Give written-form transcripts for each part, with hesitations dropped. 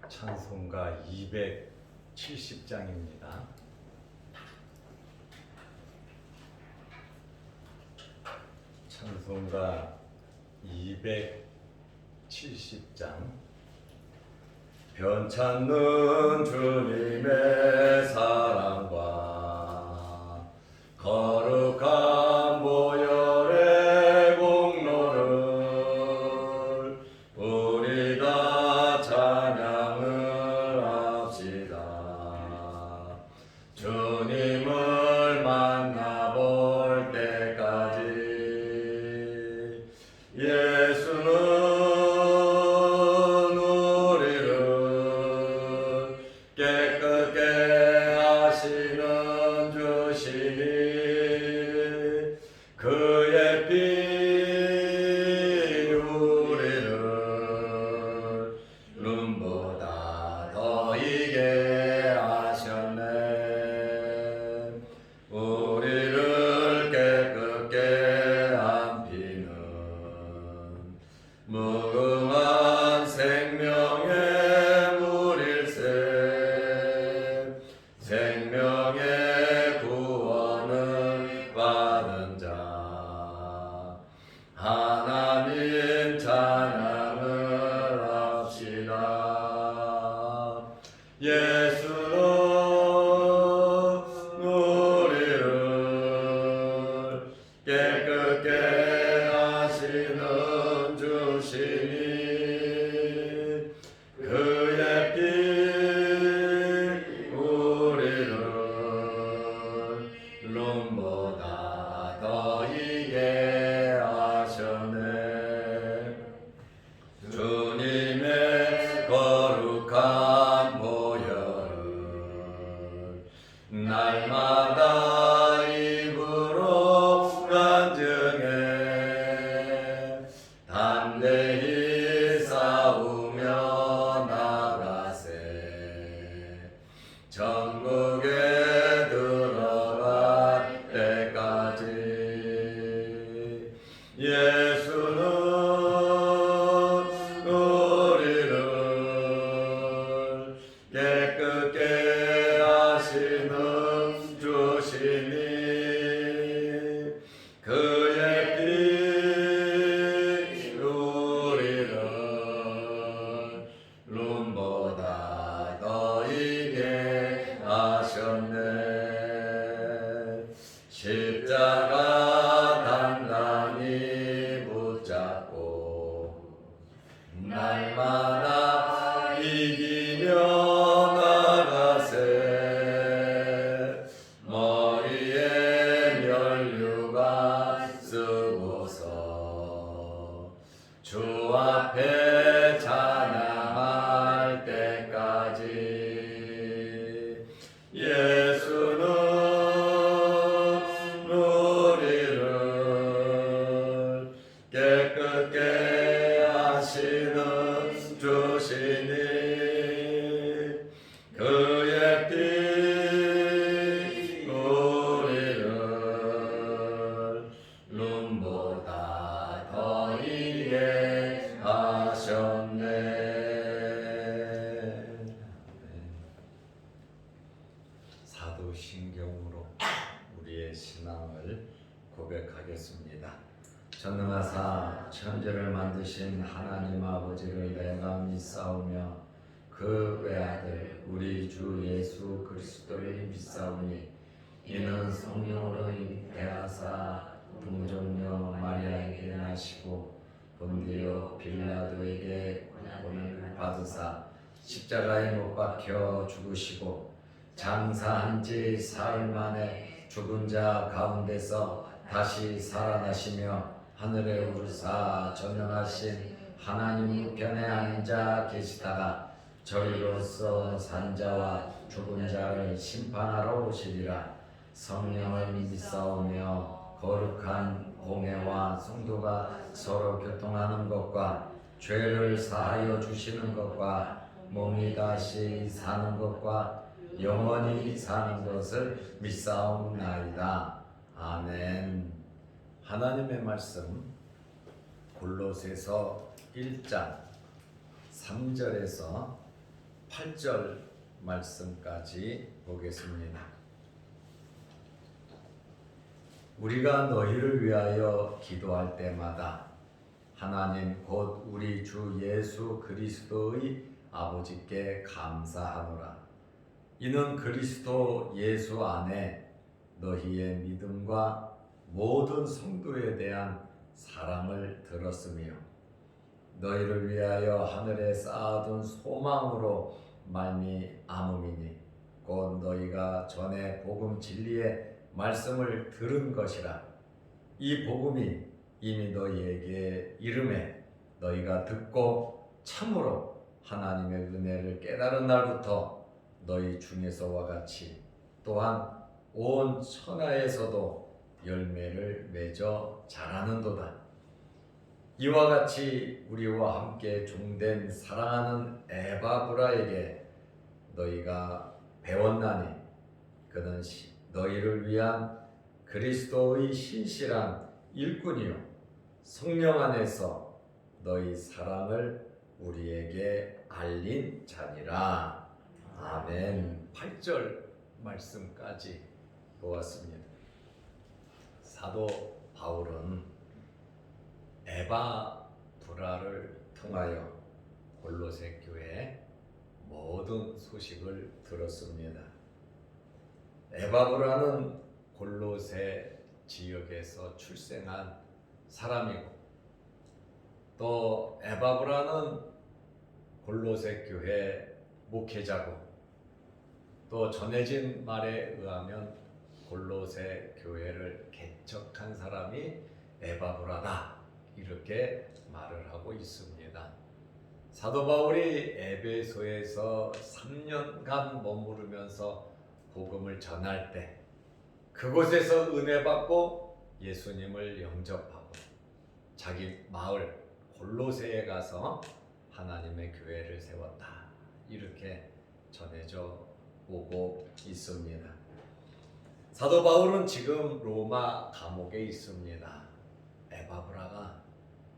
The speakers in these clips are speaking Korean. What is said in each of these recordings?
찬송가 270장입니다. 찬송가 270장. 변찮는 주님의 사랑과 거룩한 보혈의 공로를 우리 다 찬양을 합시다. 주님을 만나볼 때까지 예수는 그의 피 우리를 눈보다 더 이게 하셨네. 우리를 깨끗게 한 피는 무궁한 생명의 물일세. 생명의 구원을 받은 자 하나님 찬양을 합시다. 예수는 우리를 깨끗게 하시는 주시니 그의 피 우리를 눈보다 더 이게 하셨네. 주님의 거룩한 보혈을 날마다 입으로 간증해 담대히 싸우며 나가세. 전국에 들어갈 때까지 예수는 우리를 깨끗게 하시는 주시니 그의 피 우리를 눈보다 더 이게 하셨네. 십자가 단단히 붙잡고 날마다 이기며 나가세. 머리에 면류관 쓰고서 주 앞에 찬양할 때까지 예수는 우리를 깨끗게 하시는 주시니 그의 피 우리를 눈보다 더 이게 하셨네. 사도신경으로 우리의 신앙을 고백하겠습니다. 전능하사 천지를 만드신 하나님 아버지를 내가 믿사오며 그 외아들 우리 주 예수 그리스도를 믿사오니 이는 성령으로 잉태하사 동정녀 마리아에게 나시고 본디오 빌라도에게 고난을 받으사 십자가에 못 박혀 죽으시고 장사한 지 사흘 만에 죽은 자 가운데서 다시 살아나시며 하늘에 오르사 전능하신 하나님 우편에 앉아 계시다가 저리로서 산 자와 죽은 자를 심판하러 오시리라. 성령을 믿사오며 거룩한 공회와 성도가 서로 교통하는 것과 죄를 사하여 주시는 것과 몸이 다시 사는 것과 영원히 사는 것을 믿사옵나이다. 아멘. 하나님의 말씀 골로새서 1장 3절에서 8절 말씀까지 보겠습니다. 우리가 너희를 위하여 기도할 때마다 하나님 곧 우리 주 예수 그리스도의 아버지께 감사하노라. 이는 그리스도 예수 안에 너희의 믿음과 모든 성도에 대한 사랑을 들었으며 너희를 위하여 하늘에 쌓아둔 소망으로 말미암음이니 곧 너희가 전에 복음 진리의 말씀을 들은 것이라. 이 복음이 이미 너희에게 이름에 너희가 듣고 참으로 하나님의 은혜를 깨달은 날부터 너희 중에서와 같이 또한 온 천하에서도 열매를 맺어 자라는도다. 이와 같이 우리와 함께 종된 사랑하는 에바브라에게 너희가 배웠나니 그는 너희를 위한 그리스도의 신실한 일꾼이요 성령 안에서 너희 사랑을 우리에게 알린 자니라. 아멘. 8절 말씀까지 보았습니다. 사도 바울은 에바브라를 통하여 골로새 교회의 모든 소식을 들었습니다. 에바브라는 골로새 지역에서 출생한 사람이고 또 에바브라는 골로새 교회 목회자고 또 전해진 말에 의하면 골로새 교회를 개척한 사람이 에바브라다 이렇게 말을 하고 있습니다. 사도 바울이 에베소에서 3년간 머무르면서 복음을 전할 때 그곳에서 은혜 받고 예수님을 영접하고 자기 마을 골로새에 가서 하나님의 교회를 세웠다 이렇게 전해져 오고 있습니다. 사도 바울은 지금 로마 감옥에 있습니다. 에바브라가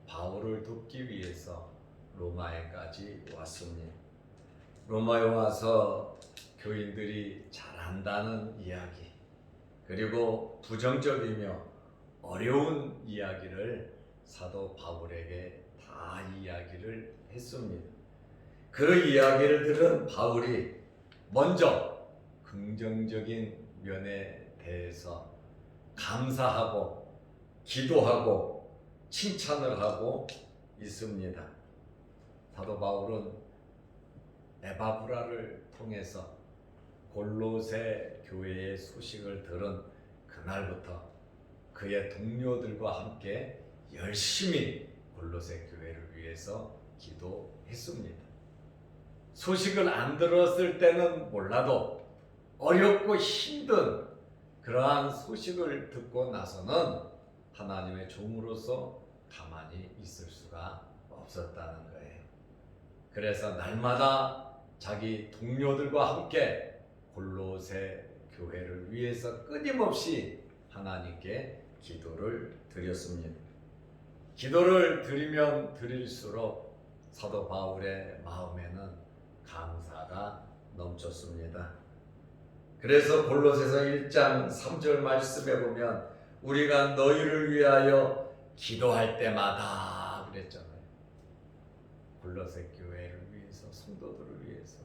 바울을 돕기 위해서 로마에까지 왔습니다. 로마에 와서 교인들이 잘한다는 이야기 그리고 부정적이며 어려운 이야기를 사도 바울에게 다 이야기를 했습니다. 그 이야기를 들은 바울이 먼저 긍정적인 면에 대해서 감사하고 기도하고 칭찬을 하고 있습니다. 사도 바울은 에바브라를 통해서 골로새 교회의 소식을 들은 그날부터 그의 동료들과 함께 열심히 골로새 교회를 위해서 기도했습니다. 소식을 안 들었을 때는 몰라도 어렵고 힘든 그러한 소식을 듣고 나서는 하나님의 종으로서 가만히 있을 수가 없었다는 거예요. 그래서 날마다 자기 동료들과 함께 골로새 교회를 위해서 끊임없이 하나님께 기도를 드렸습니다. 기도를 드리면 드릴수록 사도 바울의 마음에는 감사가 넘쳤습니다. 그래서 골로새서 1장 3절 말씀에 보면 우리가 너희를 위하여 기도할 때마다 그랬잖아요. 골로새 교회를 위해서 성도들을 위해서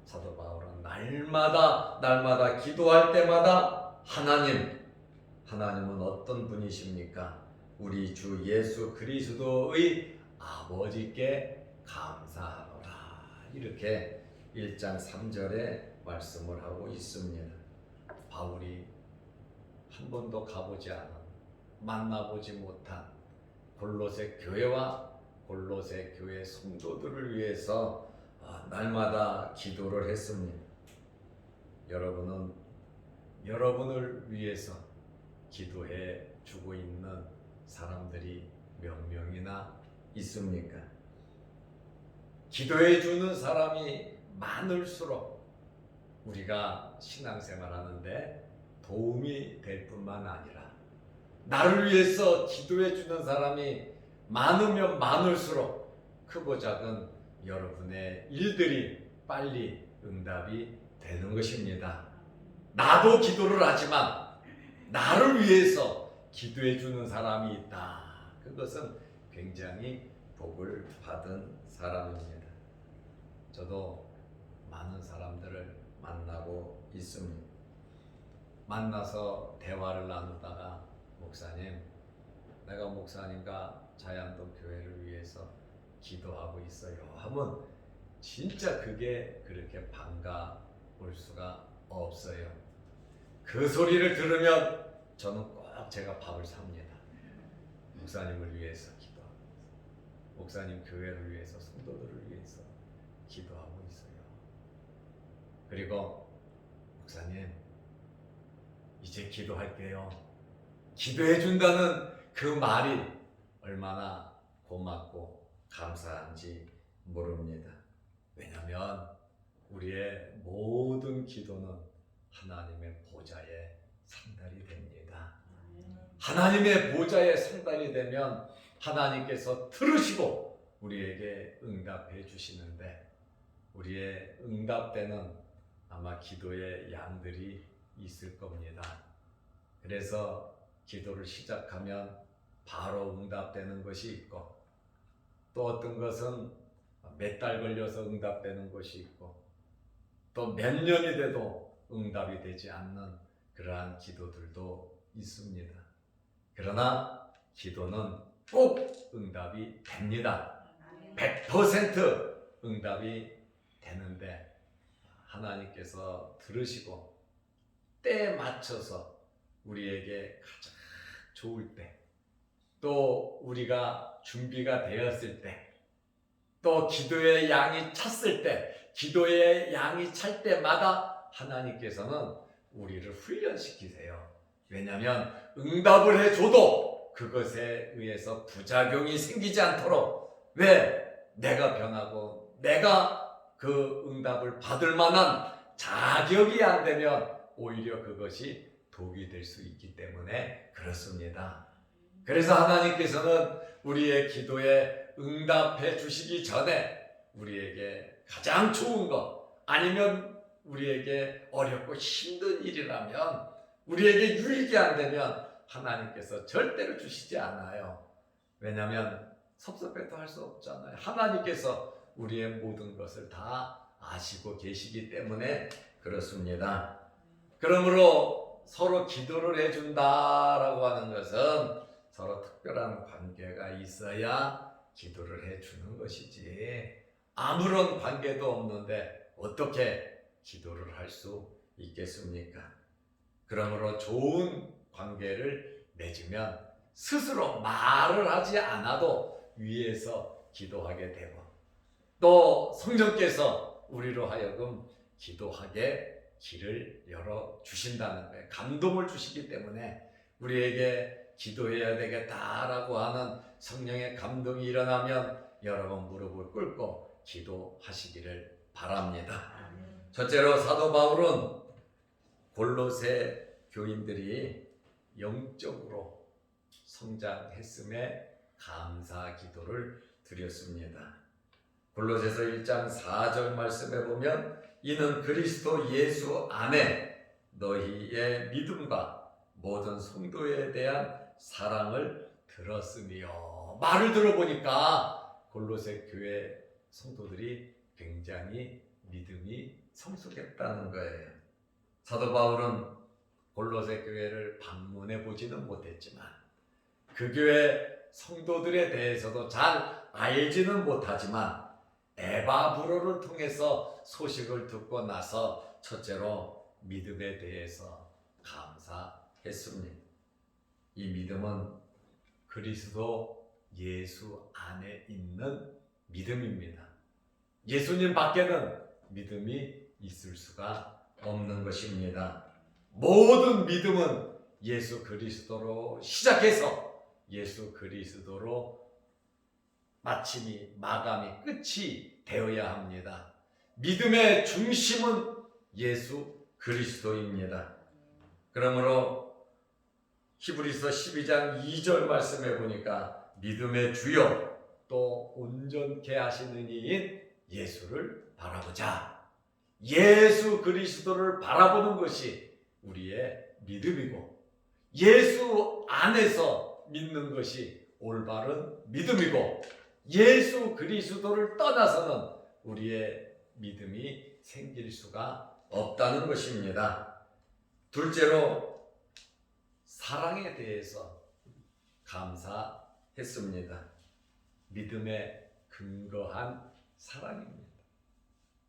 사도 바울은 날마다 기도할 때마다 하나님은 어떤 분이십니까? 우리 주 예수 그리스도의 아버지께 감사하노라 이렇게 1장 3절에 말씀을 하고 있습니다. 바울이 한 번도 가보지 않은 만나보지 못한 골로새 교회와 골로새 교회 성도들을 위해서 날마다 기도를 했습니다. 여러분은 여러분을 위해서 기도해 주고 있는 사람들이 몇 명이나 있습니까? 기도해 주는 사람이 많을수록 우리가 신앙생활 하는데 도움이 될 뿐만 아니라 나를 위해서 기도해 주는 사람이 많으면 많을수록 크고 작은 여러분의 일들이 빨리 응답이 되는 것입니다. 나도 기도를 하지만 나를 위해서 기도해 주는 사람이 있다. 그것은 굉장히 복을 받은 사람입니다. 저도 많은 사람들을 만나고 있습니다. 만나서 대화를 나누다가 목사님, 내가 목사님과 자양동 교회를 위해서 기도하고 있어요 하면 진짜 그게 그렇게 반가울 수가 없어요. 그 소리를 들으면 저는 꼭 제가 밥을 삽니다. 목사님을 위해서 기도하고 있어요. 목사님 교회를 위해서, 성도들을 위해서 기도하고 있어요. 그리고 목사님 이제 기도할게요. 기도해 준다는 그 말이 얼마나 고맙고 감사한지 모릅니다. 왜냐하면 우리의 모든 기도는 하나님의 보좌에 상달이 됩니다. 하나님의 보좌에 상달이 되면 하나님께서 들으시고 우리에게 응답해 주시는데, 우리의 응답되는 아마 기도의 양들이 있을 겁니다. 그래서 기도를 시작하면 바로 응답되는 것이 있고, 또 어떤 것은 몇 달 걸려서 응답되는 것이 있고, 또 몇 년이 돼도 응답이 되지 않는 그러한 기도들도 있습니다. 그러나 기도는 꼭 응답이 됩니다. 100% 응답이 되는데, 하나님께서 들으시고 때에 맞춰서 우리에게 가장 좋을 때, 또 우리가 준비가 되었을 때, 또 기도의 양이 찼을 때, 기도의 양이 찰 때마다 하나님께서는 우리를 훈련시키세요. 왜냐하면 응답을 해줘도 그것에 의해서 부작용이 생기지 않도록, 왜? 내가 변하고 내가 그 응답을 받을 만한 자격이 안 되면 오히려 그것이 독이 될 수 있기 때문에 그렇습니다. 그래서 하나님께서는 우리의 기도에 응답해 주시기 전에 우리에게 가장 좋은 것, 아니면 우리에게 어렵고 힘든 일이라면, 우리에게 유익이 안 되면 하나님께서 절대로 주시지 않아요. 왜냐하면 섭섭해도 할 수 없잖아요. 하나님께서 우리의 모든 것을 다 아시고 계시기 때문에 그렇습니다. 그러므로 서로 기도를 해준다라고 하는 것은 서로 특별한 관계가 있어야 기도를 해주는 것이지, 아무런 관계도 없는데 어떻게 기도를 할 수 있겠습니까? 그러므로 좋은 관계를 맺으면 스스로 말을 하지 않아도 위에서 기도하게 되고, 또 성령께서 우리로 하여금 기도하게 길을 열어 주신다는 거예요. 감동을 주시기 때문에 우리에게 기도해야 되겠다라고 하는 성령의 감동이 일어나면 여러분 무릎을 꿇고 기도하시기를 바랍니다. 첫째로 사도 바울은 골로새 교인들이 영적으로 성장했음에 감사 기도를 드렸습니다. 골로새서 1장 4절 말씀에 보면, 이는 그리스도 예수 안에 너희의 믿음과 모든 성도에 대한 사랑을 들었으며, 말을 들어보니까 골로새 교회 성도들이 굉장히 믿음이 성숙했다는 거예요. 사도 바울은 골로새 교회를 방문해 보지는 못했지만, 그 교회 성도들에 대해서도 잘 알지는 못하지만 에바브로를 통해서 소식을 듣고 나서 첫째로 믿음에 대해서 감사했습니다. 이 믿음은 그리스도 예수 안에 있는 믿음입니다. 예수님 밖에는 믿음이 있을 수가 없는 것입니다. 모든 믿음은 예수 그리스도로 시작해서 예수 그리스도로 마침이, 마감이, 끝이 되어야 합니다. 믿음의 중심은 예수 그리스도입니다. 그러므로 히브리서 12장 2절 말씀해 보니까 믿음의 주요 또 온전케 하시는 이인 예수를 바라보자, 예수 그리스도를 바라보는 것이 우리의 믿음이고, 예수 안에서 믿는 것이 올바른 믿음이고, 예수 그리스도를 떠나서는 우리의 믿음이 생길 수가 없다는 것입니다. 둘째로 사랑에 대해서 감사했습니다. 믿음에 근거한 사랑입니다.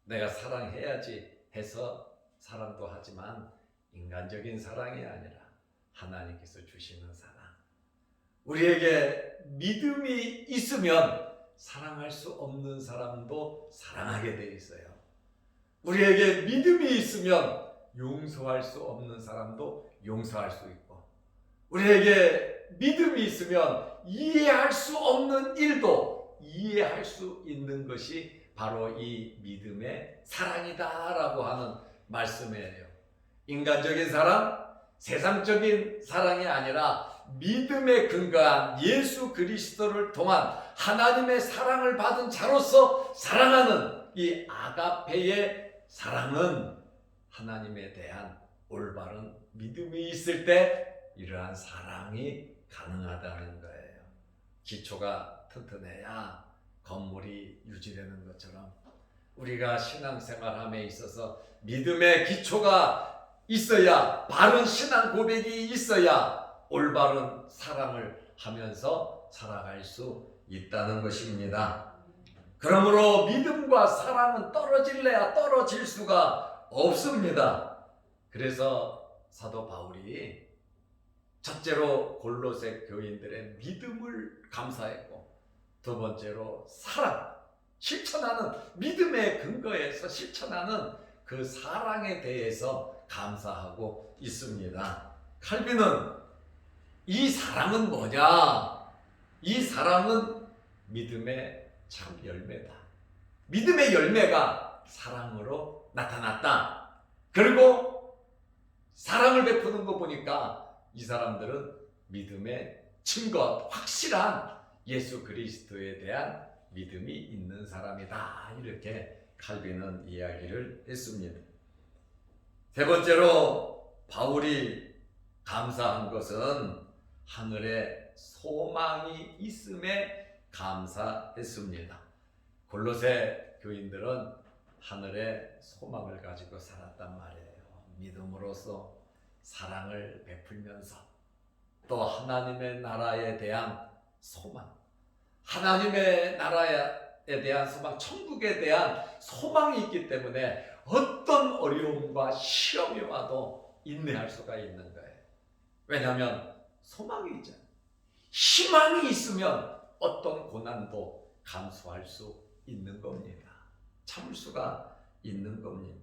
내가 사랑해야지 해서 사랑도 하지만 인간적인 사랑이 아니라 하나님께서 주시는 사랑. 우리에게 믿음이 있으면 사랑할 수 없는 사람도 사랑하게 돼 있어요. 우리에게 믿음이 있으면 용서할 수 없는 사람도 용서할 수 있고, 우리에게 믿음이 있으면 이해할 수 없는 일도 이해할 수 있는 것이 바로 이 믿음의 사랑이다라고 하는 말씀이에요. 인간적인 사랑, 세상적인 사랑이 아니라 믿음에 근거한 예수 그리스도를 통한 하나님의 사랑을 받은 자로서 사랑하는 이 아가페의 사랑은 하나님에 대한 올바른 믿음이 있을 때 이러한 사랑이 가능하다는 거예요. 기초가 튼튼해야 건물이 유지되는 것처럼 우리가 신앙생활함에 있어서 믿음의 기초가 있어야, 바른 신앙 고백이 있어야 올바른 사랑을 하면서 살아갈 수 있다는 것입니다. 그러므로 믿음과 사랑은 떨어질래야 떨어질 수가 없습니다. 그래서 사도 바울이 첫째로 골로새 교인들의 믿음을 감사했고, 두 번째로 사랑, 실천하는 믿음의 근거에서 실천하는 그 사랑에 대해서 감사하고 있습니다. 칼빈은 이 사랑은 뭐냐? 이 사랑은 믿음의 참 열매다. 믿음의 열매가 사랑으로 나타났다. 그리고 사랑을 베푸는 거 보니까 이 사람들은 믿음의 증거, 확실한 예수 그리스도에 대한 믿음이 있는 사람이다. 이렇게 칼빈은 이야기를 했습니다. 세 번째로 바울이 감사한 것은 하늘에 소망이 있음에 감사했습니다. 골로새 교인들은 하늘에 소망을 가지고 살았단 말이에요. 믿음으로써 사랑을 베풀면서 또 하나님의 나라에 대한 소망, 하나님의 나라에 대한 소망, 천국에 대한 소망이 있기 때문에 어떤 어려움과 시험이 와도 인내할 수가 있는 거예요. 왜냐하면 소망이 있잖아요. 희망이 있으면 어떤 고난도 감수할 수 있는 겁니다. 참을 수가 있는 겁니다.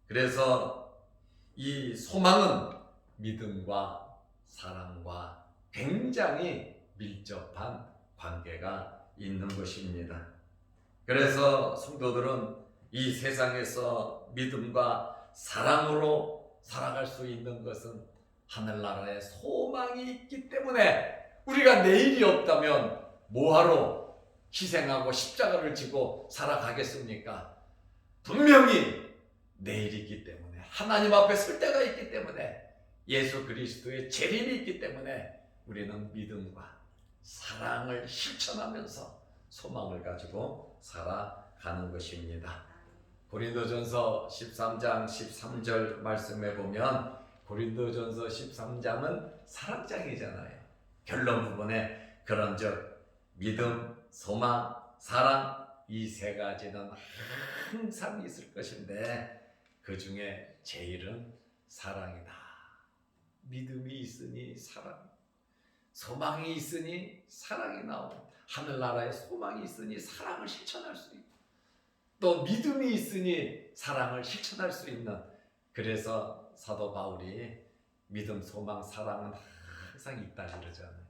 그래서 이 소망은 믿음과 사랑과 굉장히 밀접한 관계가 있는 것입니다. 그래서 성도들은 이 세상에서 믿음과 사랑으로 살아갈 수 있는 것은 하늘나라에 소망이 있기 때문에, 우리가 내일이 없다면 뭐하러 희생하고 십자가를 지고 살아가겠습니까? 분명히 내일이 있기 때문에, 하나님 앞에 설 때가 있기 때문에, 예수 그리스도의 재림이 있기 때문에 우리는 믿음과 사랑을 실천하면서 소망을 가지고 살아가는 것입니다. 고린도전서 13장 13절 말씀해 보면, 고린도전서 13장은 사랑장이잖아요. 결론 부분에 그런즉 믿음, 소망, 사랑, 이 세 가지는 항상 있을 것인데 그 중에 제일은 사랑이다. 믿음이 있으니 사랑, 소망이 있으니 사랑이 나오고, 하늘나라에 소망이 있으니 사랑을 실천할 수 있고, 또 믿음이 있으니 사랑을 실천할 수 있는, 그래서 사도 바울이 믿음, 소망, 사랑은 항상 있다 그러잖아요.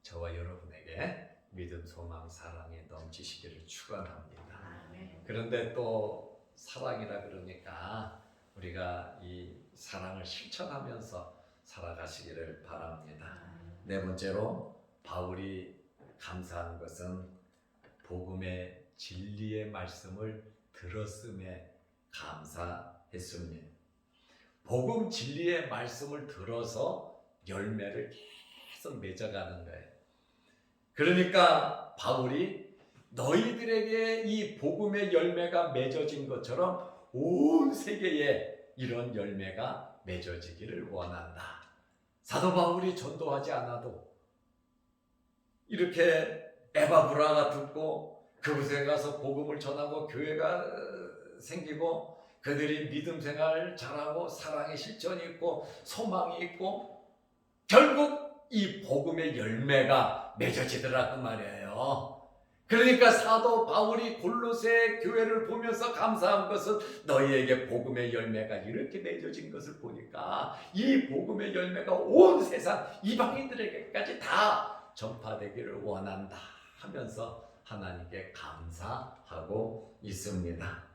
저와 여러분에게 믿음, 소망, 사랑이 넘치시기를 축원합니다. 그런데 또 사랑이라 그러니까 우리가 이 사랑을 실천하면서 살아가시기를 바랍니다. 네 번째로 바울이 감사한 것은 복음의 진리의 말씀을 들었음에 감사했습니다. 복음 진리의 말씀을 들어서 열매를 계속 맺어가는 거예요. 그러니까 바울이 너희들에게 이 복음의 열매가 맺어진 것처럼 온 세계에 이런 열매가 맺어지기를 원한다. 사도 바울이 전도하지 않아도 이렇게 에바브라가 듣고 그곳에 가서 복음을 전하고 교회가 생기고 그들이 믿음 생활 잘하고 사랑의 실천이 있고 소망이 있고 결국 이 복음의 열매가 맺어지더라 그 말이에요. 그러니까 사도 바울이 골로새 교회를 보면서 감사한 것은 너희에게 복음의 열매가 이렇게 맺어진 것을 보니까 이 복음의 열매가 온 세상 이방인들에게까지 다 전파되기를 원한다 하면서 하나님께 감사하고 있습니다.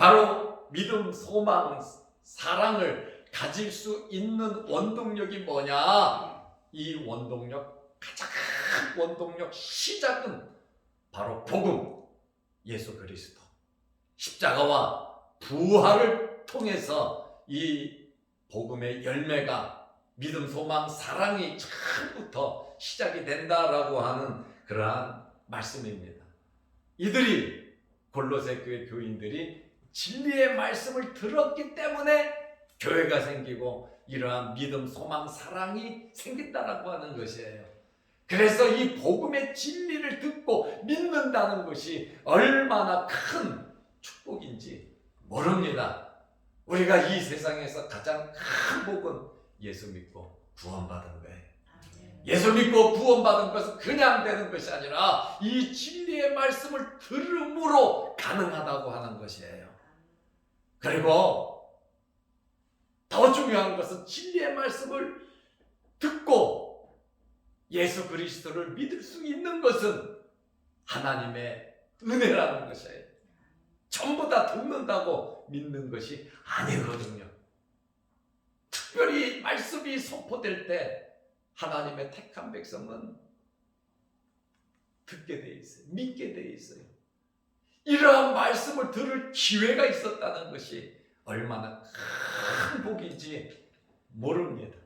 바로 믿음, 소망, 사랑을 가질 수 있는 원동력이 뭐냐? 이 원동력, 가장 원동력 시작은 바로 복음, 예수 그리스도, 십자가와 부활을 통해서 이 복음의 열매가 믿음, 소망, 사랑이 처음부터 시작이 된다라고 하는 그러한 말씀입니다. 이들이 골로새 교회 교인들이 진리의 말씀을 들었기 때문에 교회가 생기고 이러한 믿음, 소망, 사랑이 생긴다라고 하는 것이에요. 그래서 이 복음의 진리를 듣고 믿는다는 것이 얼마나 큰 축복인지 모릅니다. 우리가 이 세상에서 가장 큰 복은 예수 믿고 구원받은 거예요. 예수 믿고 구원받은 것은 그냥 되는 것이 아니라 이 진리의 말씀을 들음으로 가능하다고 하는 것이에요. 그리고 더 중요한 것은 진리의 말씀을 듣고 예수 그리스도를 믿을 수 있는 것은 하나님의 은혜라는 것이에요. 전부 다 듣는다고 믿는 것이 아니거든요. 특별히 말씀이 선포될 때 하나님의 택한 백성은 듣게 돼 있어요. 믿게 돼 있어요. 이러한 말씀을 들을 기회가 있었다는 것이 얼마나 큰 복인지 모릅니다.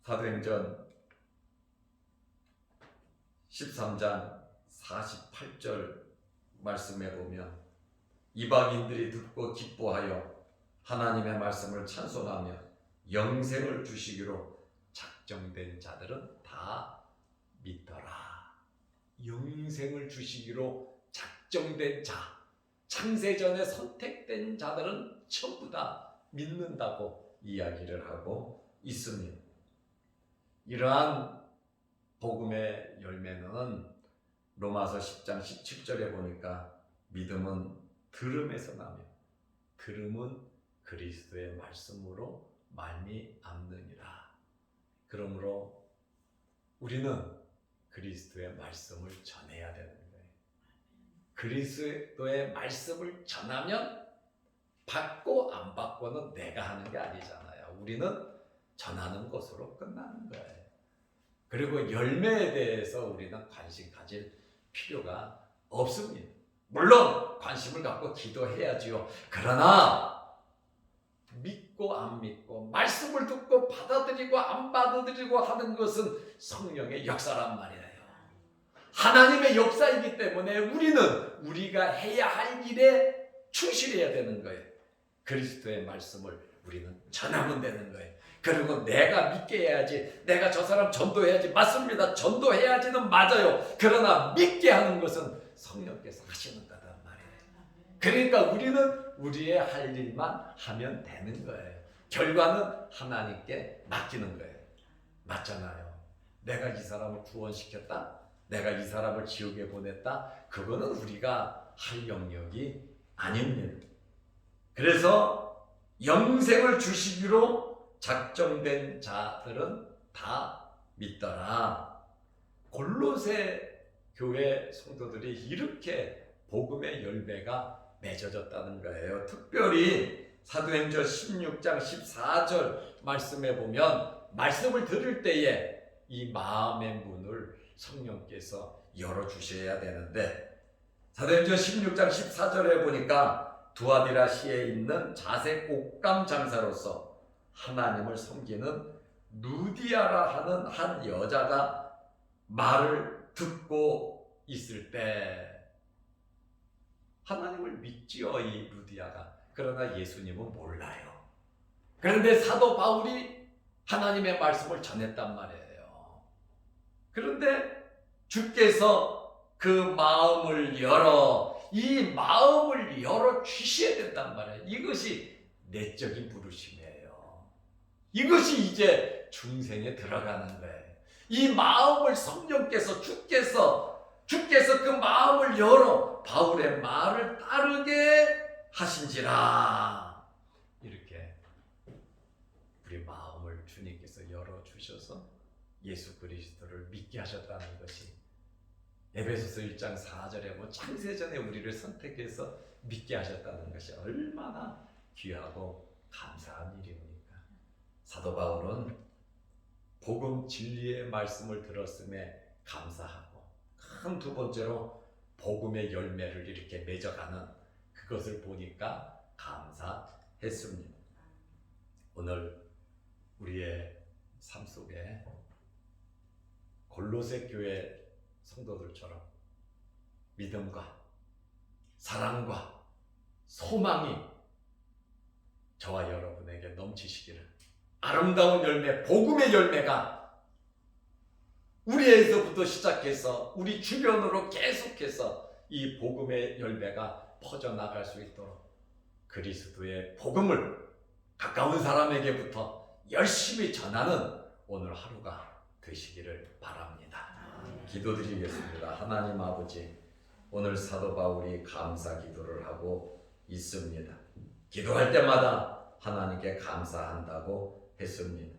사도행전 13장 48절 말씀에 보면 이방인들이 듣고 기뻐하여 하나님의 말씀을 찬송하며 영생을 주시기로 작정된 자들은 다 믿더라. 영생을 주시기로 작정된 자, 창세전에 선택된 자들은 전부 다 믿는다고 이야기를 하고 있습니다. 이러한 복음의 열매는 로마서 10장 17절에 보니까 믿음은 들음에서 나며 들음은 그리스도의 말씀으로 말미암느니라. 그러므로 우리는 그리스도의 말씀을 전해야 되는 거예요. 그리스도의 말씀을 전하면 받고 안 받고는 내가 하는 게 아니잖아요. 우리는 전하는 것으로 끝나는 거예요. 그리고 열매에 대해서 우리는 관심 가질 필요가 없습니다. 물론 관심을 갖고 기도해야지요. 그러나 믿고 안 믿고 말씀을 듣고 받아들이고 안 받아들이고 하는 것은 성령의 역사란 말이에요. 하나님의 역사이기 때문에 우리는 우리가 해야 할 일에 충실해야 되는 거예요. 그리스도의 말씀을 우리는 전하면 되는 거예요. 그리고 내가 믿게 해야지, 내가 저 사람 전도해야지. 맞습니다. 전도해야지는 맞아요. 그러나 믿게 하는 것은 성령께서 하시는 거단 말이에요. 그러니까 우리는 우리의 할 일만 하면 되는 거예요. 결과는 하나님께 맡기는 거예요. 맞잖아요. 내가 이 사람을 구원시켰다, 내가 이 사람을 지옥에 보냈다, 그거는 우리가 할 영역이 아닙니다. 그래서 영생을 주시기로 작정된 자들은 다 믿더라. 골로새 교회 성도들이 이렇게 복음의 열매가 맺어졌다는 거예요. 특별히 사도행전 16장 14절 말씀에 보면 말씀을 들을 때에 이 마음의 문을 성령께서 열어주셔야 되는데 사도행전 16장 14절에 보니까 두아디라시에 있는 자색 옷감 장사로서 하나님을 섬기는 루디아라 하는 한 여자가 말을 듣고 있을 때 하나님을 믿지요, 이 루디아가. 그러나 예수님은 몰라요. 그런데 사도 바울이 하나님의 말씀을 전했단 말이에요. 그런데 주께서 그 마음을 이 마음을 열어 주셔야 된단 말이에요. 이것이 내적인 부르심이에요. 이것이 이제 중생에 들어가는 거예요. 이 마음을 성령께서 주께서 그 마음을 열어 바울의 말을 따르게 하신지라. 이렇게 우리 마음을 주님께서 열어주셔서 예수 그리스도를 믿게 하셨다는 것이 에베소서 1장 4절에 창세전에 우리를 선택해서 믿게 하셨다는 것이 얼마나 귀하고 감사한 일입니까? 사도 바울은 복음 진리의 말씀을 들었음에 감사하고, 큰 두 번째로 복음의 열매를 이렇게 맺어가는 그것을 보니까 감사했습니다. 오늘 우리의 삶 속에 골로새 교회 성도들처럼 믿음과 사랑과 소망이 저와 여러분에게 넘치시기를, 아름다운 열매, 복음의 열매가 우리에서부터 시작해서 우리 주변으로 계속해서 이 복음의 열매가 퍼져나갈 수 있도록 그리스도의 복음을 가까운 사람에게부터 열심히 전하는 오늘 하루가 되시기를 바랍니다. 기도드리겠습니다. 하나님 아버지, 오늘 사도 바울이 감사 기도를 하고 있습니다. 기도할 때마다 하나님께 감사한다고 했습니다.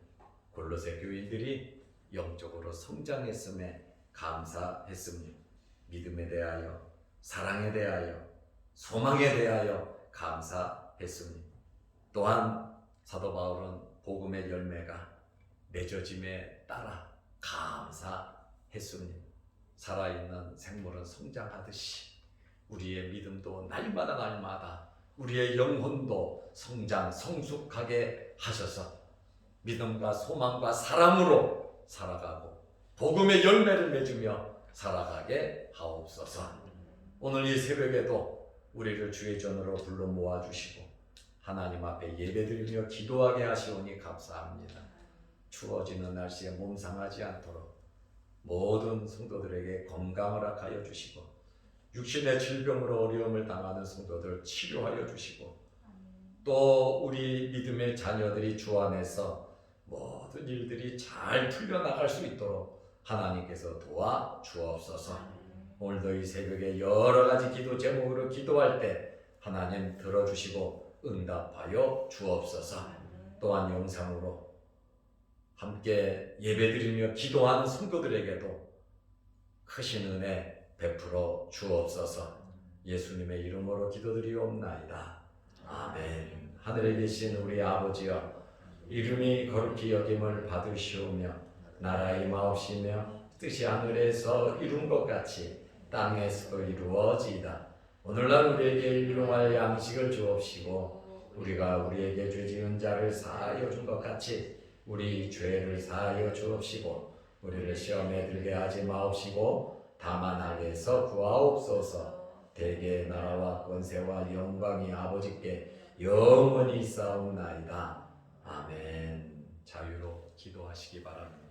골로새 교인들이 영적으로 성장했음에 감사했습니다. 믿음에 대하여, 사랑에 대하여, 소망에 대하여 감사했습니다. 또한 사도 바울은 복음의 열매가 맺어짐에 따라 감사했습니다. 살아있는 생물은 성장하듯이 우리의 믿음도 날마다 우리의 영혼도 성장, 성숙하게 하셔서 믿음과 소망과 사랑으로 살아가고 복음의 열매를 맺으며 살아가게 하옵소서. 오늘 이 새벽에도 우리를 주의 전으로 불러 모아주시고 하나님 앞에 예배드리며 기도하게 하시오니 감사합니다. 추워지는 날씨에 몸 상하지 않도록 모든 성도들에게 건강을 허락하여 주시고, 육신의 질병으로 어려움을 당하는 성도들 치료하여 주시고, 또 우리 믿음의 자녀들이 주 안에서 모든 일들이 잘 풀려나갈 수 있도록 하나님께서 도와 주옵소서. 오늘도 이 새벽에 여러 가지 기도 제목으로 기도할 때 하나님 들어주시고 응답하여 주옵소서. 또한 영상으로 함께 예배드리며 기도하는 성도들에게도 크신 은혜 베풀어 주옵소서. 예수님의 이름으로 기도드리옵나이다. 아멘. 하늘에 계신 우리 아버지여, 이름이 거룩히 여김을 받으시오며 나라의 마옵시며 뜻이 하늘에서 이룬 것 같이 땅에서도 이루어지이다. 오늘날 우리에게 일용할 양식을 주옵시고 우리가 우리에게 죄 지은 자를 사하여 준 것 같이 우리 죄를 사하여 주옵시고 우리를 시험에 들게 하지 마옵시고 다만 악에서 구하옵소서. 대개 나라와 권세와 영광이 아버지께 영원히 있사옵나이다. 아멘. 자유로 기도하시기 바랍니다.